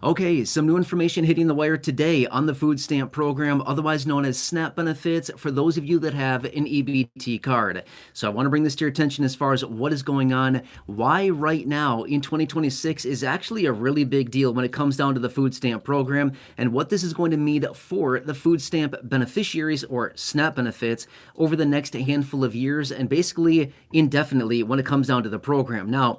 Okay, some new information hitting the wire today on the food stamp program, otherwise known as SNAP benefits, for those of you that have an EBT card. So I want to bring this to your attention as far as what is going on, why right now in 2026 is actually a really big deal when it comes down to the food stamp program, and what this is going to mean for the food stamp beneficiaries or SNAP benefits over the next handful of years and basically indefinitely when it comes down to the program. Now,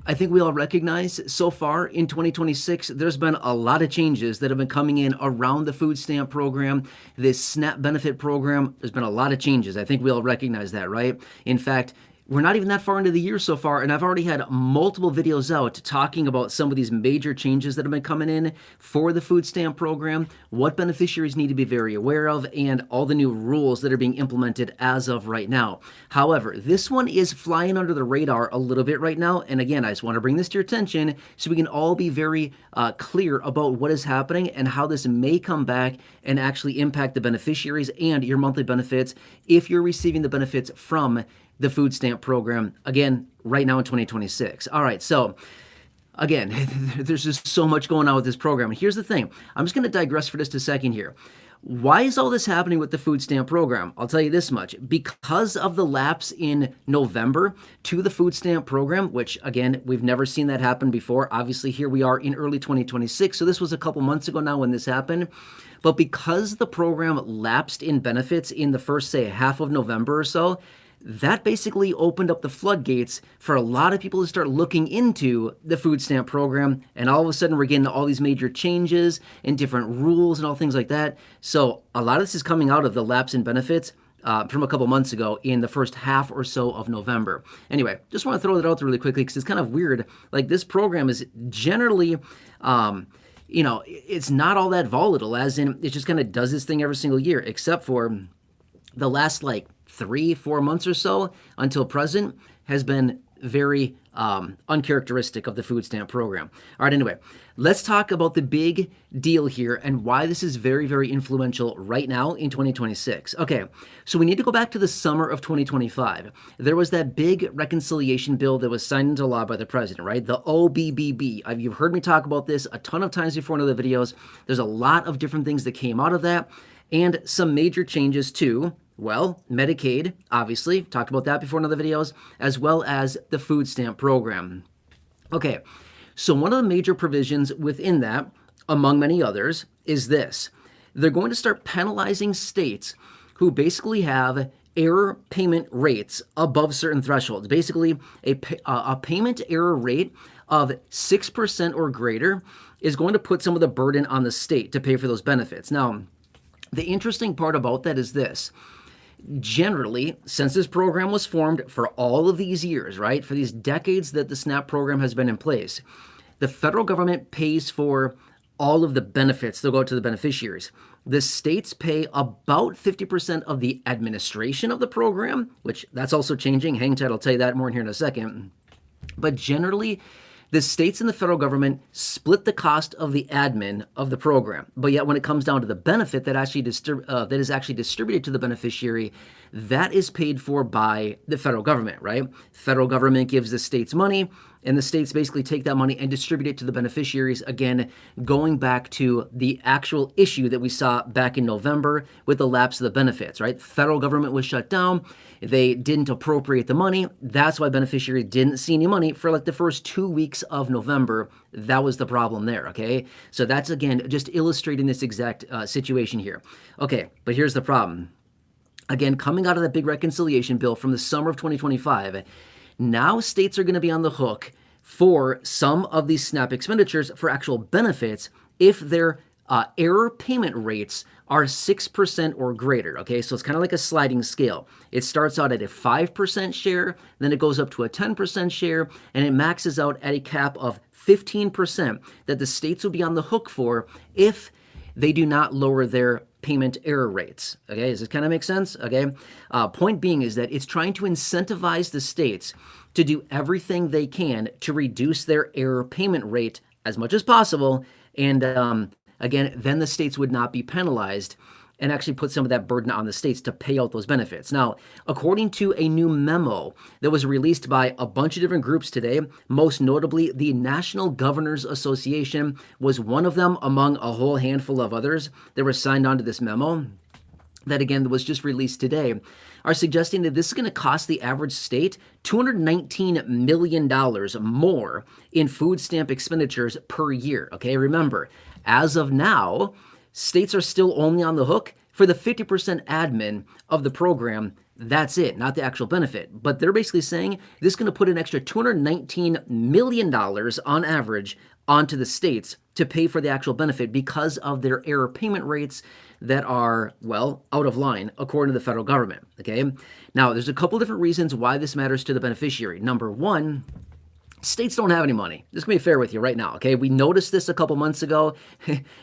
I think we all recognize so far in 2026, there's been a lot of changes that have been coming in around the food stamp program, this SNAP benefit program. There's been a lot of changes. I think we all recognize that, right? In fact, we're not even that far into the year so far, and I've already had multiple videos out talking about some of these major changes that have been coming in for the food stamp program, what beneficiaries need to be very aware of, and all the new rules that are being implemented as of right now. However, this one is flying under the radar a little bit right now, and again, I just want to bring this to your attention so we can all be very clear about what is happening and how this may come back and actually impact the beneficiaries and your monthly benefits if you're receiving the benefits from the food stamp program, again, right now in 2026. All right, so again, there's just so much going on with this program. And here's the thing. I'm just going to digress for just a second here. Why is all this happening with the food stamp program? I'll tell you this much. Because of the lapse in November to the food stamp program, which, again, we've never seen that happen before. Obviously, here we are in early 2026, so this was a couple months ago now when this happened. But because the program lapsed in benefits in the first, say, half of November or so, that basically opened up the floodgates for a lot of people to start looking into the food stamp program, and all of a sudden we're getting all these major changes and different rules and all things like that. So a lot of this is coming out of the lapse in benefits from a couple months ago in the first half or so of November. Anyway, just want to throw that out there really quickly because it's kind of weird. Like, this program is generally it's not all that volatile, as in it just kind of does this thing every single year, except for the last 3-4 months or so until present has been very uncharacteristic of the food stamp program. All right, anyway, let's talk about the big deal here and why this is very, very influential right now in 2026. Okay, so we need to go back to the summer of 2025. There was that big reconciliation bill that was signed into law by the president, right? The OBBB. You've heard me talk about this a ton of times before in other videos. There's a lot of different things that came out of that and some major changes too. Well, Medicaid, obviously, talked about that before in other videos, as well as the food stamp program. Okay, so one of the major provisions within that, among many others, is this. They're going to start penalizing states who basically have error payment rates above certain thresholds. Basically, a payment error rate of 6% or greater is going to put some of the burden on the state to pay for those benefits. Now, the interesting part about that is this. Generally, since this program was formed for all of these years, right, for these decades that the SNAP program has been in place, the federal government pays for all of the benefits that go to the beneficiaries. The states pay about 50% of the administration of the program, which that's also changing. Hang tight, I'll tell you that more in here in a second. But generally, the states and the federal government split the cost of the admin of the program. But yet when it comes down to the benefit that is actually distributed to the beneficiary, that is paid for by the federal government, right? Federal government gives the states money, and the states basically take that money and distribute it to the beneficiaries, again, going back to the actual issue that we saw back in November with the lapse of the benefits, right? Federal government was shut down. They didn't appropriate the money. That's why beneficiaries didn't see any money for the first 2 weeks of November. That was the problem there, okay? So that's, again, just illustrating this exact situation here. Okay, but here's the problem. Again, coming out of that big reconciliation bill from the summer of 2025, now states are going to be on the hook for some of these SNAP expenditures for actual benefits if their error payment rates are 6% or greater, okay? So it's kind of like a sliding scale. It starts out at a 5% share, then it goes up to a 10% share, and it maxes out at a cap of 15% that the states will be on the hook for if they do not lower their payment error rates. Okay, does this kind of make sense? Okay, point being is that it's trying to incentivize the states to do everything they can to reduce their error payment rate as much as possible. And again, then the states would not be penalized and actually put some of that burden on the states to pay out those benefits. Now, according to a new memo that was released by a bunch of different groups today, most notably the National Governors Association was one of them among a whole handful of others that were signed on to this memo that, again, was just released today, are suggesting that this is going to cost the average state $219 million more in food stamp expenditures per year. Okay, remember, as of now, states are still only on the hook for the 50% admin of the program. That's it, not the actual benefit. But they're basically saying this is going to put an extra $219 million on average onto the states to pay for the actual benefit because of their error payment rates that are, well, out of line according to the federal government. Okay, now there's a couple different reasons why this matters to the beneficiary. Number one, states don't have any money. Just gonna be fair with you right now, okay? We noticed this a couple months ago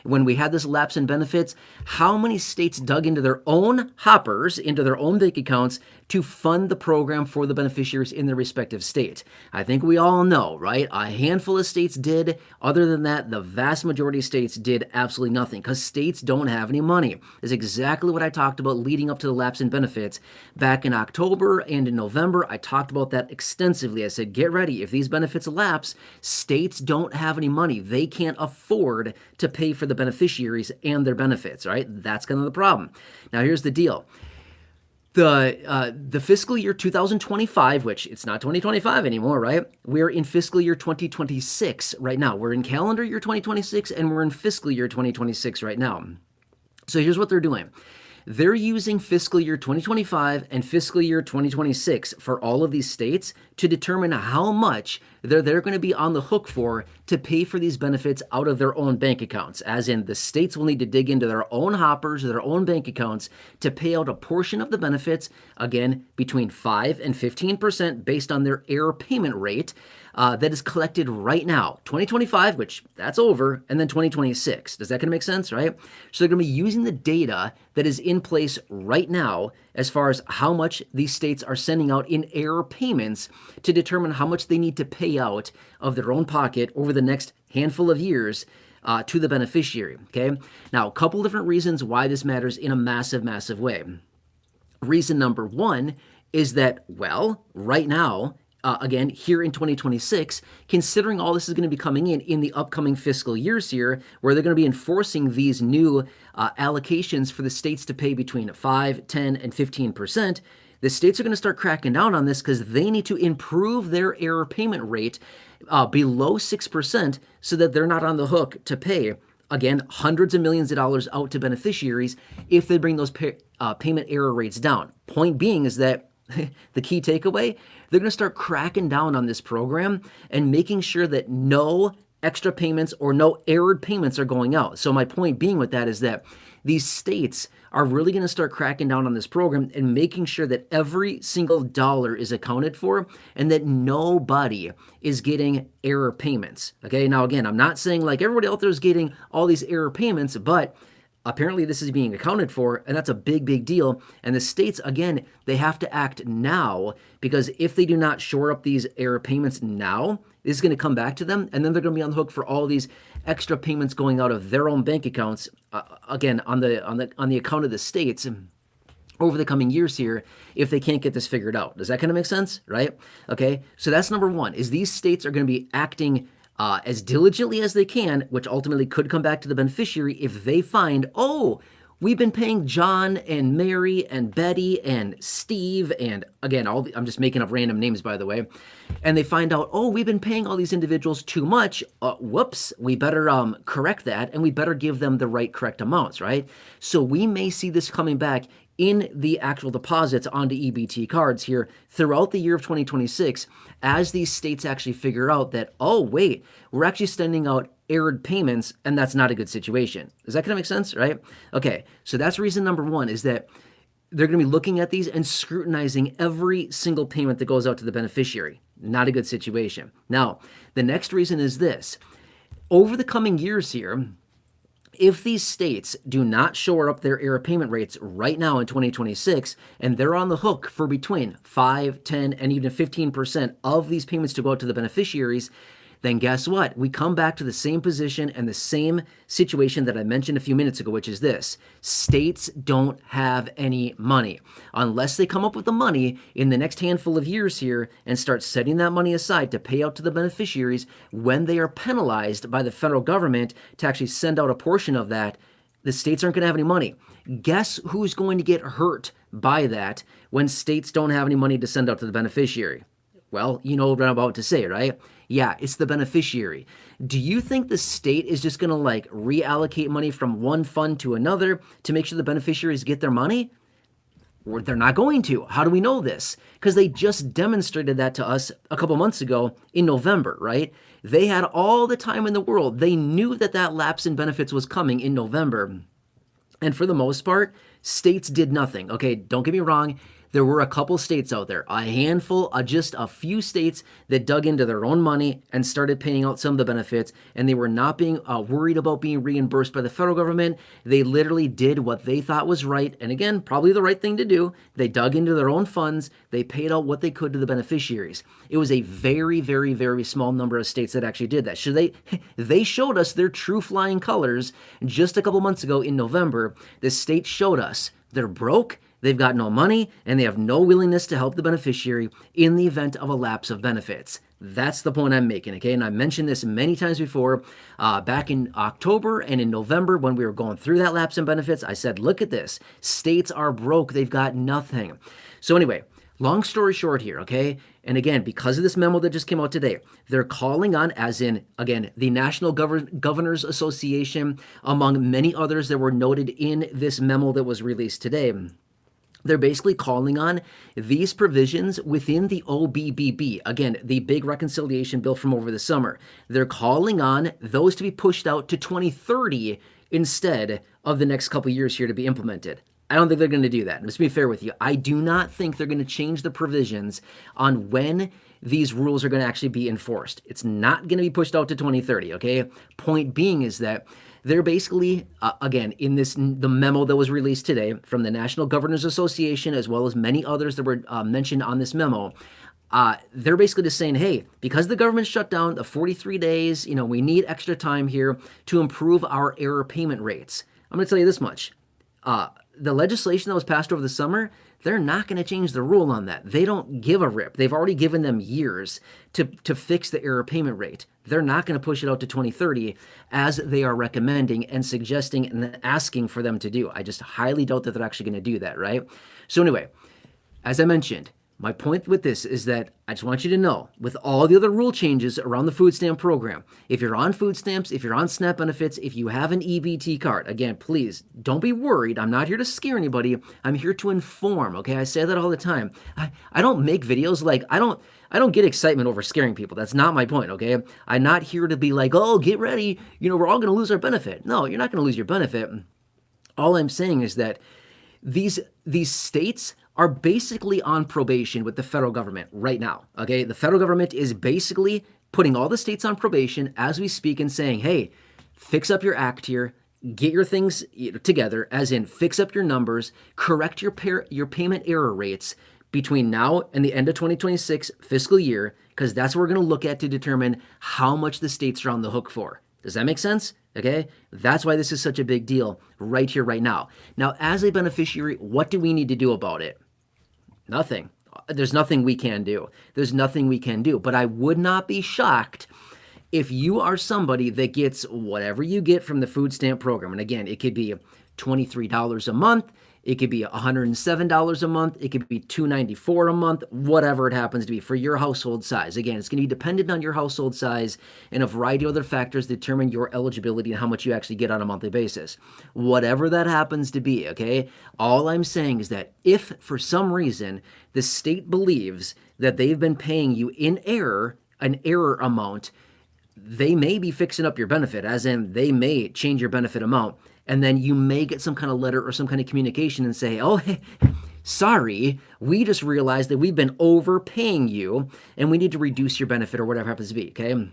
when we had this lapse in benefits. How many states dug into their own hoppers, into their own bank accounts to fund the program for the beneficiaries in their respective states? I think we all know, right? A handful of states did. Other than that, the vast majority of states did absolutely nothing because states don't have any money. Is exactly what I talked about leading up to the lapse in benefits. Back in October and in November, I talked about that extensively. I said, get ready. If these benefits lapse, states don't have any money. They can't afford to pay for the beneficiaries and their benefits, right? That's kind of the problem. Now, here's the deal. The fiscal year 2025, which it's not 2025 anymore, right? We're in fiscal year 2026 right now. We're in calendar year 2026 and we're in fiscal year 2026 right now. So here's what they're doing. They're using fiscal year 2025 and fiscal year 2026 for all of these states to determine how much they're going to be on the hook for to pay for these benefits out of their own bank accounts. As in, the states will need to dig into their own hoppers, their own bank accounts to pay out a portion of the benefits, again, between 5 and 15% based on their error payment rate that is collected right now. 2025, which that's over, and then 2026. Does that kind of make sense, right? So they're going to be using the data that is in place right now as far as how much these states are sending out in error payments to determine how much they need to pay out of their own pocket over the next handful of years to the beneficiary, okay? Now, a couple different reasons why this matters in a massive, massive way. Reason number one is that, well, right now, again, here in 2026, considering all this is going to be coming in the upcoming fiscal years here, where they're going to be enforcing these new allocations for the states to pay between 5, 10, and 15%, the states are going to start cracking down on this because they need to improve their error payment rate below 6% so that they're not on the hook to pay, again, hundreds of millions of dollars out to beneficiaries if they bring those payment error rates down. Point being is that the key takeaway, they're going to start cracking down on this program and making sure that no extra payments or no errored payments are going out. So my point being with that is that these states are really going to start cracking down on this program and making sure that every single dollar is accounted for and that nobody is getting error payments. Okay, now again, I'm not saying like everybody out there is getting all these error payments, but apparently this is being accounted for, and that's a big, big deal. And the states, again, they have to act now because if they do not shore up these error payments now, this is going to come back to them, and then they're going to be on the hook for all these extra payments going out of their own bank accounts, again, on the account of the states over the coming years here if they can't get this figured out. Does that kind of make sense, right? Okay, so that's number one, is these states are going to be acting as diligently as they can, which ultimately could come back to the beneficiary if they find, oh, we've been paying John and Mary and Betty and Steve and, again, I'm just making up random names, by the way, and they find out, oh, we've been paying all these individuals too much. Whoops, we better correct that, and we better give them the right correct amounts, right? So we may see this coming back in the actual deposits onto EBT cards here throughout the year of 2026 as these states actually figure out that, oh, wait, we're actually sending out errored payments, and that's not a good situation. Does that kind of make sense, right? Okay, so that's reason number one, is that they're going to be looking at these and scrutinizing every single payment that goes out to the beneficiary. Not a good situation. Now, the next reason is this. Over the coming years here, if these states do not shore up their error payment rates right now in 2026, and they're on the hook for between 5, 10, and even 15% of these payments to go out to the beneficiaries, then guess what? We come back to the same position and the same situation that I mentioned a few minutes ago, which is this. States don't have any money. Unless they come up with the money in the next handful of years here and start setting that money aside to pay out to the beneficiaries when they are penalized by the federal government to actually send out a portion of that, the states aren't going to have any money. Guess who's going to get hurt by that when states don't have any money to send out to the beneficiary? Well, you know what I'm about to say, right? Yeah, it's the beneficiary. Do you think the state is just going to like reallocate money from one fund to another to make sure the beneficiaries get their money? Or they're not going to. How do we know this? Because they just demonstrated that to us a couple months ago in November, right? They had all the time in the world. They knew that that lapse in benefits was coming in November. And for the most part, states did nothing. Okay, don't get me wrong. There were a couple states out there, a handful, just a few states that dug into their own money and started paying out some of the benefits, and they were not being worried about being reimbursed by the federal government. They literally did what they thought was right, and again, probably the right thing to do. They dug into their own funds. They paid out what they could to the beneficiaries. It was a very, very, very small number of states that actually did that. So they showed us their true flying colors just a couple months ago in November. The states showed us they're broke. They've got no money, and they have no willingness to help the beneficiary in the event of a lapse of benefits. That's the point I'm making, okay? And I mentioned this many times before. Back in October and in November when we were going through that lapse in benefits, I said, look at this. States are broke. They've got nothing. So anyway, long story short here, okay? And again, because of this memo that just came out today, they're calling on, as in, again, the National Governors Association, among many others that were noted in this memo that was released today. They're basically calling on these provisions within the OBBB, again, the big reconciliation bill from over the summer. They're calling on those to be pushed out to 2030 instead of the next couple years here to be implemented. I don't think they're going to do that. Let's be fair with you. I do not think they're going to change the provisions on when these rules are going to actually be enforced. It's not going to be pushed out to 2030, okay? Point being is that they're basically, again, in the memo that was released today from the National Governors Association, as well as many others that were mentioned on this memo, they're basically just saying, hey, because the government shut down the 43 days, we need extra time here to improve our error payment rates. I'm going to tell you this much. The legislation that was passed over the summer, they're not going to change the rule on that. They don't give a rip. They've already given them years to fix the error payment rate. They're not going to push it out to 2030 as they are recommending and suggesting and asking for them to do. I just highly doubt that they're actually going to do that, right? So anyway, as I mentioned, my point with this is that I just want you to know, with all the other rule changes around the food stamp program, if you're on food stamps, if you're on SNAP benefits, if you have an EBT card, again, please don't be worried. I'm not here to scare anybody. I'm here to inform, okay? I say that all the time. I don't make videos like, I don't get excitement over scaring people. That's not my point, okay? I'm not here to be like, oh, get ready. We're all going to lose our benefit. No, you're not going to lose your benefit. All I'm saying is that these states are basically on probation with the federal government right now, okay? The federal government is basically putting all the states on probation as we speak and saying, hey, fix up your act here, get your things together, as in fix up your numbers, correct your payment error rates between now and the end of 2026 fiscal year, because that's what we're going to look at to determine how much the states are on the hook for. Does that make sense? Okay, that's why this is such a big deal right here, right now. Now, as a beneficiary, what do we need to do about it? Nothing. There's nothing we can do. There's nothing we can do. But I would not be shocked if you are somebody that gets whatever you get from the food stamp program. And again, it could be $23 a month. It could be $107 a month. It could be $294 a month, whatever it happens to be for your household size. Again, it's going to be dependent on your household size and a variety of other factors determine your eligibility and how much you actually get on a monthly basis. Whatever that happens to be, okay? All I'm saying is that if for some reason the state believes that they've been paying you in error, an error amount, they may be fixing up your benefit, as in they may change your benefit amount. And then you may get some kind of letter or some kind of communication and say, oh, hey, sorry, we just realized that we've been overpaying you and we need to reduce your benefit or whatever happens to be, okay?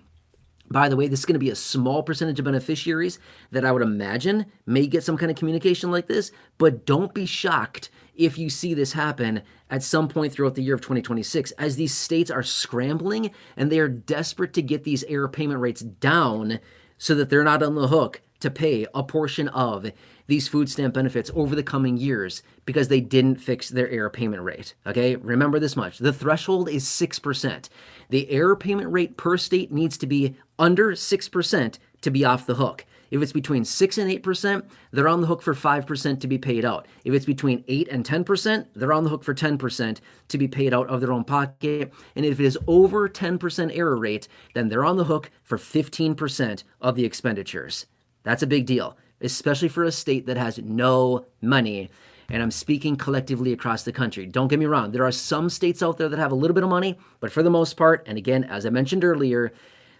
By the way, this is going to be a small percentage of beneficiaries that I would imagine may get some kind of communication like this, but don't be shocked if you see this happen at some point throughout the year of 2026, as these states are scrambling and they are desperate to get these error payment rates down so that they're not on the hook to pay a portion of these food stamp benefits over the coming years because they didn't fix their error payment rate. Okay, remember this much. The threshold is 6%. The error payment rate per state needs to be under 6% to be off the hook. If it's between 6 and 8%, they're on the hook for 5% to be paid out. If it's between 8 and 10%, they're on the hook for 10% to be paid out of their own pocket. And if it is over 10% error rate, then they're on the hook for 15% of the expenditures. That's a big deal, especially for a state that has no money. And I'm speaking collectively across the country. Don't get me wrong. There are some states out there that have a little bit of money, but for the most part, and again, as I mentioned earlier,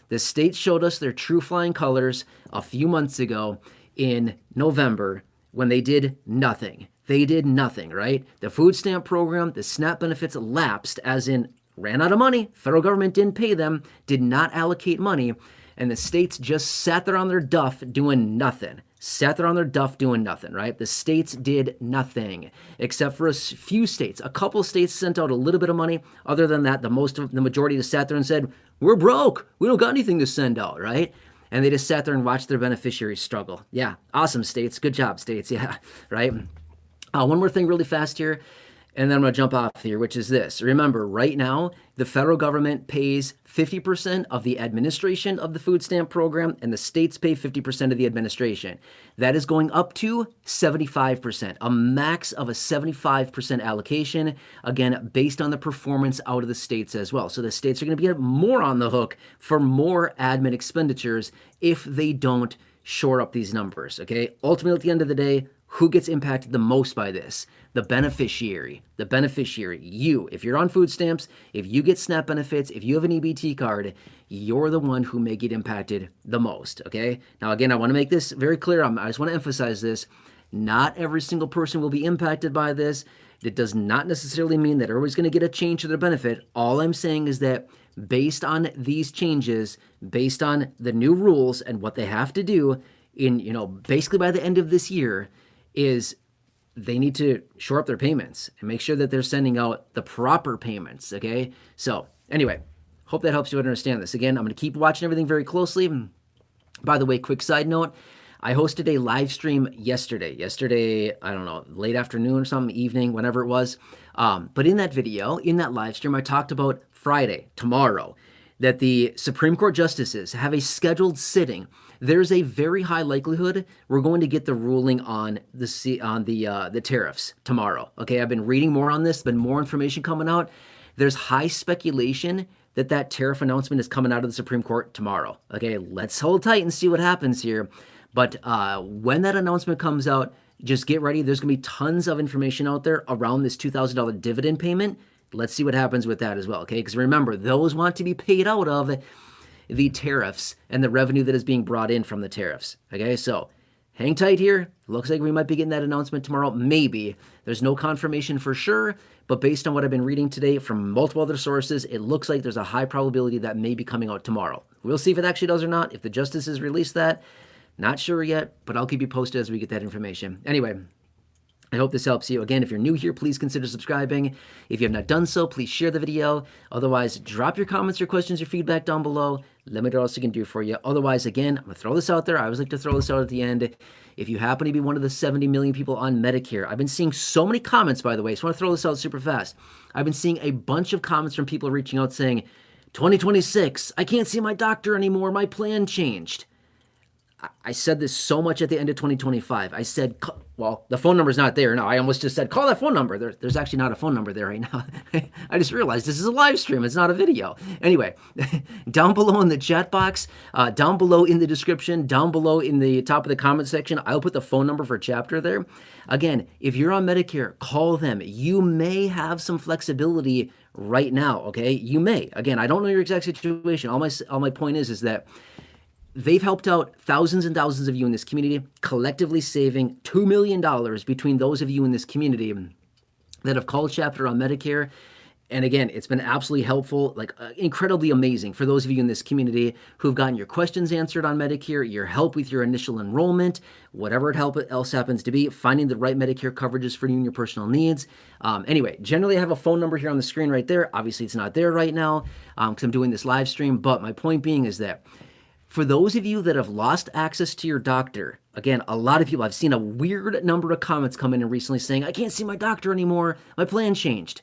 the states showed us their true flying colors a few months ago in November when they did nothing. They did nothing, right? The food stamp program, the SNAP benefits lapsed, as in ran out of money. Federal government didn't pay them, did not allocate money, and the states just sat there on their duff doing nothing. Sat there on their duff doing nothing, right? The states did nothing, except for a few states. A couple states sent out a little bit of money. Other than that, the majority just sat there and said, we're broke. We don't got anything to send out, right? And they just sat there and watched their beneficiaries struggle. Yeah, awesome, states. Good job, states. Yeah, right? One more thing really fast here, and then I'm going to jump off here, which is this. Remember, right now, the federal government pays 50% of the administration of the food stamp program, and the states pay 50% of the administration. That is going up to 75%, a max of a 75% allocation, again, based on the performance out of the states as well. So the states are going to get more on the hook for more admin expenditures if they don't shore up these numbers, okay? Ultimately, at the end of the day, who gets impacted the most by this? The beneficiary, you. If you're on food stamps, if you get SNAP benefits, if you have an EBT card, you're the one who may get impacted the most, okay? Now, again, I want to make this very clear. I just want to emphasize this. Not every single person will be impacted by this. It does not necessarily mean that everybody's going to get a change to their benefit. All I'm saying is that based on these changes, based on the new rules and what they have to do basically by the end of this year, is they need to shore up their payments and make sure that they're sending out the proper payments, okay? So anyway, hope that helps you understand this. Again, I'm going to keep watching everything very closely. By the way, quick side note, I hosted a live stream yesterday, I don't know, late afternoon or something, evening, whenever it was. But in that video, in that live stream, I talked about Friday, tomorrow, that the Supreme Court justices have a scheduled sitting. There's a very high likelihood we're going to get the ruling on the tariffs tomorrow. Okay, I've been reading more on this, been more information coming out. There's high speculation that tariff announcement is coming out of the Supreme Court tomorrow. Okay, let's hold tight and see what happens here. But when that announcement comes out, just get ready. There's going to be tons of information out there around this $2,000 dividend payment. Let's see what happens with that as well, okay? Because remember, those want to be paid out of the tariffs and the revenue that is being brought in from the tariffs, okay? So hang tight here. Looks like we might be getting that announcement tomorrow. Maybe. There's no confirmation for sure, but based on what I've been reading today from multiple other sources, it looks like there's a high probability that may be coming out tomorrow. We'll see if it actually does or not. If the justices release that, not sure yet, but I'll keep you posted as we get that information. Anyway, I hope this helps you. Again, if you're new here, please consider subscribing. If you have not done so, please share the video. Otherwise, drop your comments, your questions, your feedback down below. Let me know what else I can do for you. Otherwise, again, I'm going to throw this out there. I always like to throw this out at the end. If you happen to be one of the 70 million people on Medicare, I've been seeing so many comments, by the way. So I want to throw this out super fast. I've been seeing a bunch of comments from people reaching out saying, 2026, I can't see my doctor anymore. My plan changed. I said this so much at the end of 2025. I said, well, the phone number's not there. No, I almost just said, call that phone number. There's actually not a phone number there right now. I just realized this is a live stream. It's not a video. Anyway, down below in the chat box, down below in the description, down below in the top of the comment section, I'll put the phone number for chapter there. Again, if you're on Medicare, call them. You may have some flexibility right now, okay? You may. Again, I don't know your exact situation. All my point is that they've helped out thousands and thousands of you in this community, collectively saving $2 million between those of you in this community that have called chapter on Medicare. And again, it's been absolutely helpful, like incredibly amazing for those of you in this community who've gotten your questions answered on Medicare, your help with your initial enrollment, whatever else happens to be, finding the right Medicare coverages for you and your personal needs. Anyway, generally I have a phone number here on the screen right there. Obviously it's not there right now because I'm doing this live stream, but my point being is that for those of you that have lost access to your doctor, again, a lot of people, I've seen a weird number of comments come in and recently saying, I can't see my doctor anymore, my plan changed.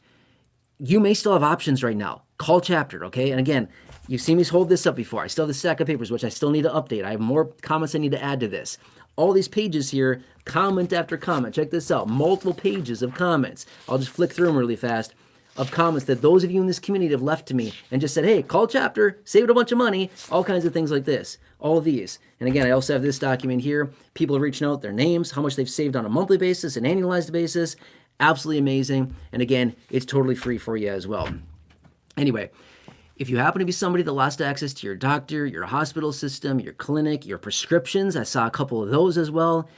You may still have options right now. Call Chapter, okay? And again, you've seen me hold this up before. I still have this stack of papers, which I still need to update. I have more comments I need to add to this. All these pages here, comment after comment. Check this out. Multiple pages of comments. I'll just flick through them really fast of comments that those of you in this community have left to me and just said, hey, call Chapter, saved a bunch of money, all kinds of things like this. All of these. And again, I also have this document here. People are reaching out their names, how much they've saved on a monthly basis, an annualized basis. Absolutely amazing. And again, it's totally free for you as well. Anyway, if you happen to be somebody that lost access to your doctor, your hospital system, your clinic, your prescriptions, I saw a couple of those as well.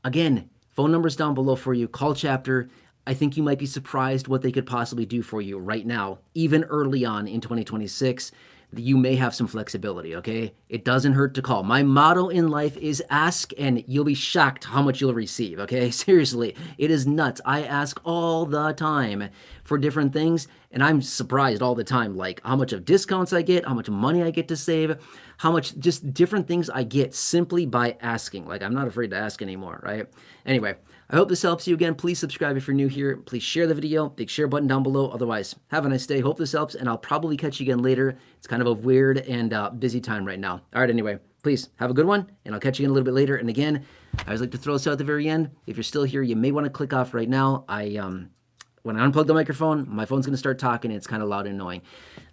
Again, phone numbers down below for you. Call Chapter. I think you might be surprised what they could possibly do for you right now, even early on in 2026. You may have some flexibility, okay? It doesn't hurt to call. My motto in life is ask and you'll be shocked how much you'll receive, okay? Seriously, it is nuts. I ask all the time for different things and I'm surprised all the time, like how much of discounts I get, how much money I get to save, how much just different things I get simply by asking. Like I'm not afraid to ask anymore, right? Anyway, I hope this helps you. Again, please subscribe if you're new here. Please share the video. Big share button down below. Otherwise, have a nice day. Hope this helps, and I'll probably catch you again later. It's kind of a weird and busy time right now. All right, anyway, please have a good one, and I'll catch you again a little bit later. And again, I always like to throw this out at the very end. If you're still here, you may want to click off right now. When I unplug the microphone, my phone's going to start talking, and it's kind of loud and annoying.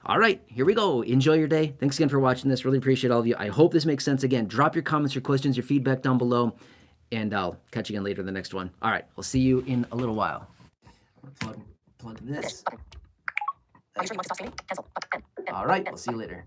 All right, here we go. Enjoy your day. Thanks again for watching this. Really appreciate all of you. I hope this makes sense. Again, drop your comments, your questions, your feedback down below. And I'll catch you again later in the next one. All right, I'll see you in a little while. Plug this. All right, I'll see you later.